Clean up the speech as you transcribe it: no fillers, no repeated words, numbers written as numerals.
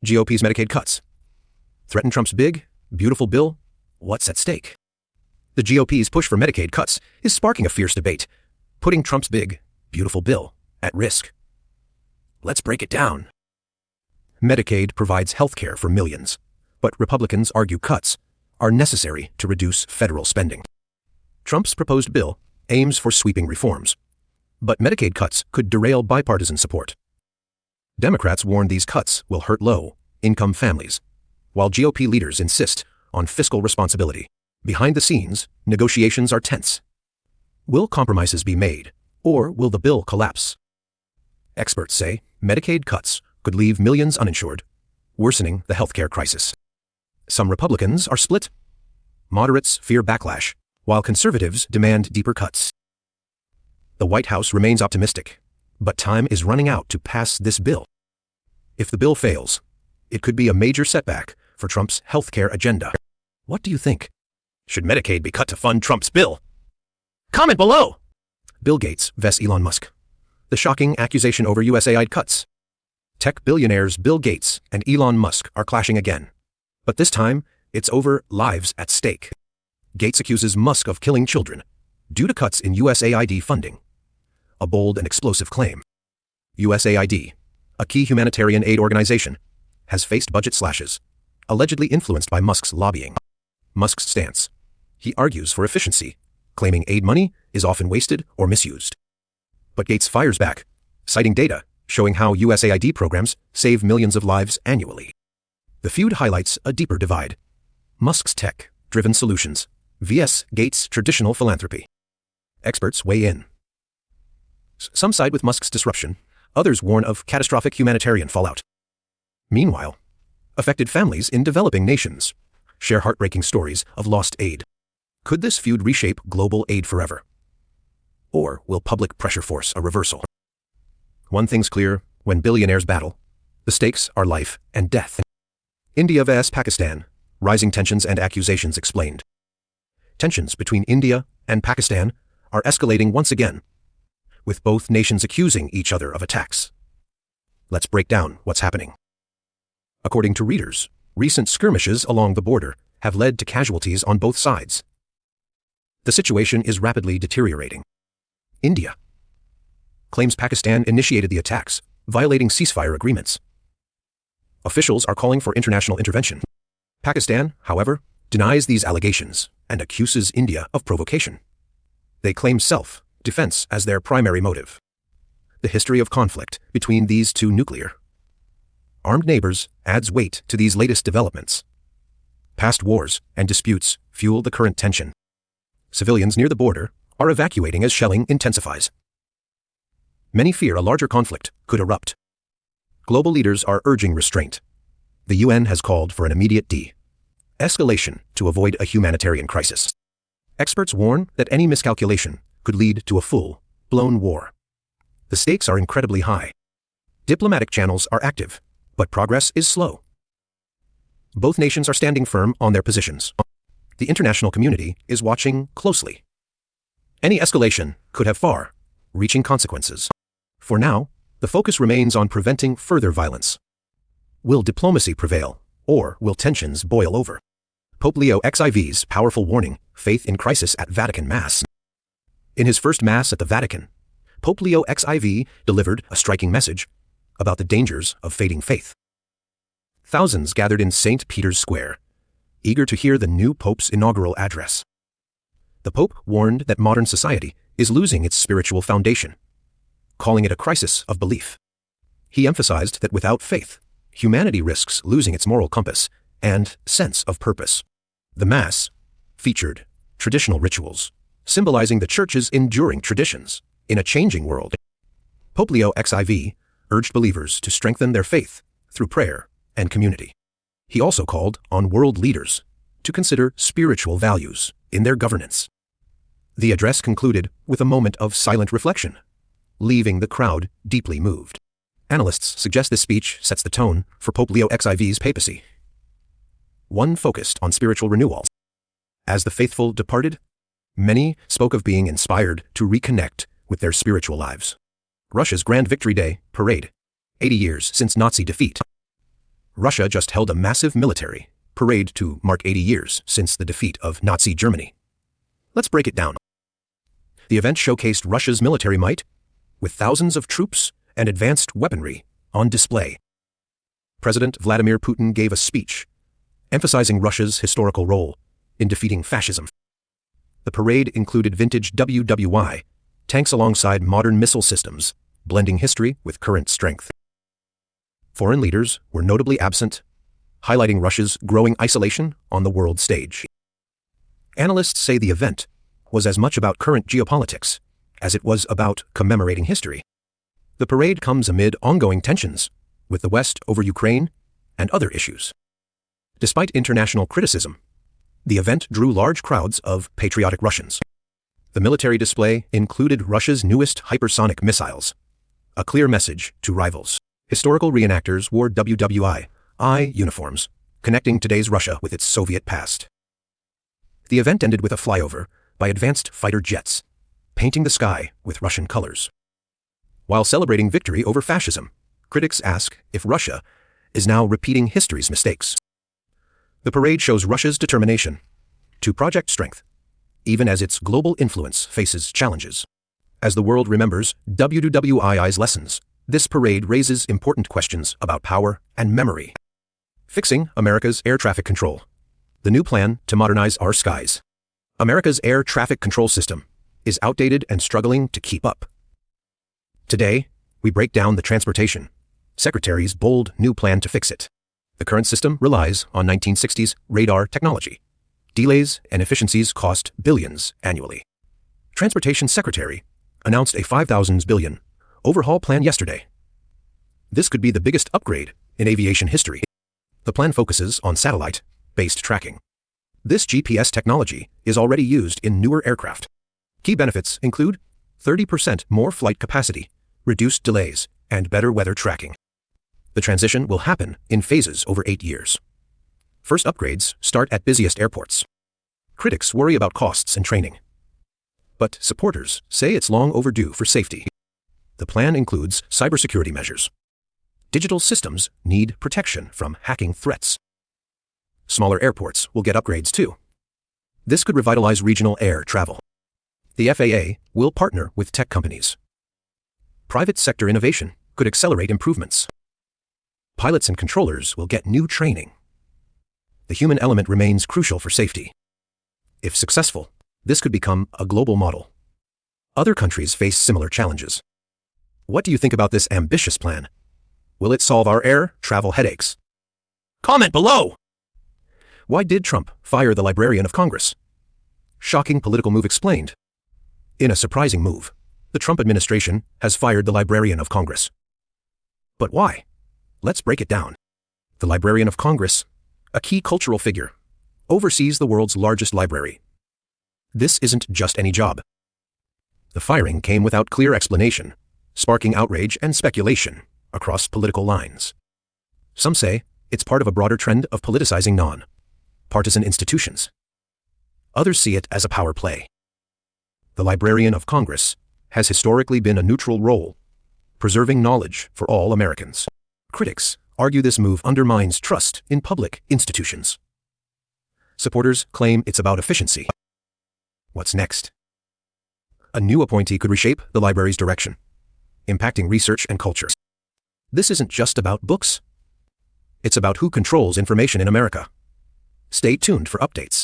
GOP's Medicaid cuts. Threaten Trump's big, beautiful bill? What's at stake? The GOP's push for Medicaid cuts is sparking a fierce debate, putting Trump's big, beautiful bill at risk. Let's break it down. Medicaid provides health care for millions, but Republicans argue cuts are necessary to reduce federal spending. Trump's proposed bill aims for sweeping reforms, but Medicaid cuts could derail bipartisan support. Democrats warn these cuts will hurt low-income families, while GOP leaders insist on fiscal responsibility. Behind the scenes, negotiations are tense. Will compromises be made, or will the bill collapse? Experts say Medicaid cuts could leave millions uninsured, worsening the healthcare crisis. Some Republicans are split. Moderates fear backlash, while conservatives demand deeper cuts. The White House remains optimistic, but time is running out to pass this bill. If the bill fails, it could be a major setback for Trump's healthcare agenda. What do you think? Should Medicaid be cut to fund Trump's bill? Comment below! Bill Gates vests Elon Musk. The shocking accusation over USAID cuts. Tech billionaires Bill Gates and Elon Musk are clashing again. But this time, it's over lives at stake. Gates accuses Musk of killing children due to cuts in USAID funding. A bold and explosive claim. USAID, a key humanitarian aid organization, has faced budget slashes, allegedly influenced by Musk's lobbying. Musk's stance. He argues for efficiency, claiming aid money is often wasted or misused. But Gates fires back, citing data showing how USAID programs save millions of lives annually. The feud highlights a deeper divide. Musk's tech-driven solutions vs. Gates' traditional philanthropy. Experts weigh in. Some side with Musk's disruption, others warn of catastrophic humanitarian fallout. Meanwhile, affected families in developing nations share heartbreaking stories of lost aid. Could this feud reshape global aid forever? Or will public pressure force a reversal? One thing's clear, when billionaires battle, the stakes are life and death. India vs. Pakistan, rising tensions and accusations explained. Tensions between India and Pakistan are escalating once again, with both nations accusing each other of attacks. Let's break down what's happening. According to readers, recent skirmishes along the border have led to casualties on both sides. The situation is rapidly deteriorating. India claims Pakistan initiated the attacks, violating ceasefire agreements. Officials are calling for international intervention. Pakistan, however, denies these allegations and accuses India of provocation. They claim self-defense as their primary motive. The history of conflict between these two nuclear armed neighbors adds weight to these latest developments. Past wars and disputes fuel the current tension. Civilians near the border are evacuating as shelling intensifies. Many fear a larger conflict could erupt. Global leaders are urging restraint. The UN has called for an immediate de-escalation to avoid a humanitarian crisis. Experts warn that any miscalculation could lead to a full-blown war. The stakes are incredibly high. Diplomatic channels are active, but progress is slow. Both nations are standing firm on their positions. The international community is watching closely. Any escalation could have far-reaching consequences. For now, the focus remains on preventing further violence. Will diplomacy prevail, or will tensions boil over? Pope Leo XIV's powerful warning, faith in crisis at Vatican Mass. In his first Mass at the Vatican, Pope Leo XIV delivered a striking message about the dangers of fading faith. Thousands gathered in St. Peter's Square, eager to hear the new Pope's inaugural address. The Pope warned that modern society is losing its spiritual foundation, calling it a crisis of belief. He emphasized that without faith, humanity risks losing its moral compass and sense of purpose. The Mass featured traditional rituals, symbolizing the Church's enduring traditions in a changing world. Pope Leo XIV urged believers to strengthen their faith through prayer and community. He also called on world leaders to consider spiritual values in their governance. The address concluded with a moment of silent reflection, leaving the crowd deeply moved. Analysts suggest this speech sets the tone for Pope Leo XIV's papacy, one focused on spiritual renewal. As the faithful departed, many spoke of being inspired to reconnect with their spiritual lives. Russia's Grand Victory Day parade, 80 years since Nazi defeat. Russia just held a massive military parade to mark 80 years since the defeat of Nazi Germany. Let's break it down. The event showcased Russia's military might, with thousands of troops and advanced weaponry on display. President Vladimir Putin gave a speech, emphasizing Russia's historical role in defeating fascism. The parade included vintage WWI tanks alongside modern missile systems, blending history with current strength. Foreign leaders were notably absent, highlighting Russia's growing isolation on the world stage. Analysts say the event was as much about current geopolitics as it was about commemorating history. The parade comes amid ongoing tensions with the West over Ukraine and other issues. Despite international criticism, the event drew large crowds of patriotic Russians. The military display included Russia's newest hypersonic missiles, a clear message to rivals. Historical reenactors wore WWI uniforms, connecting today's Russia with its Soviet past. The event ended with a flyover by advanced fighter jets, painting the sky with Russian colors. While celebrating victory over fascism, critics ask if Russia is now repeating history's mistakes. The parade shows Russia's determination to project strength, even as its global influence faces challenges. As the world remembers WWI's lessons, this parade raises important questions about power and memory. Fixing America's air traffic control. The new plan to modernize our skies. America's air traffic control system is outdated and struggling to keep up. Today, we break down the Transportation Secretary's bold new plan to fix it. The current system relies on 1960s radar technology. Delays and inefficiencies cost billions annually. Transportation Secretary announced a $5,000 billion overhaul plan yesterday. This could be the biggest upgrade in aviation history. The plan focuses on satellite-based tracking. This GPS technology is already used in newer aircraft. Key benefits include 30% more flight capacity, reduced delays, and better weather tracking. The transition will happen in phases over 8 years. First upgrades start at busiest airports. Critics worry about costs and training, but supporters say it's long overdue for safety. The plan includes cybersecurity measures. Digital systems need protection from hacking threats. Smaller airports will get upgrades too. This could revitalize regional air travel. The FAA will partner with tech companies. Private sector innovation could accelerate improvements. Pilots and controllers will get new training. The human element remains crucial for safety. If successful, this could become a global model. Other countries face similar challenges. What do you think about this ambitious plan? Will it solve our air travel headaches? Comment below! Why did Trump fire the Librarian of Congress? Shocking political move explained. In a surprising move, the Trump administration has fired the Librarian of Congress. But why? Let's break it down. The Librarian of Congress, a key cultural figure, oversees the world's largest library. This isn't just any job. The firing came without clear explanation, sparking outrage and speculation across political lines. Some say it's part of a broader trend of politicizing non-partisan institutions. Others see it as a power play. The Librarian of Congress has historically been a neutral role, preserving knowledge for all Americans. Critics argue this move undermines trust in public institutions. Supporters claim it's about efficiency. What's next? A new appointee could reshape the library's direction, impacting research and culture. This isn't just about books. It's about who controls information in America. Stay tuned for updates.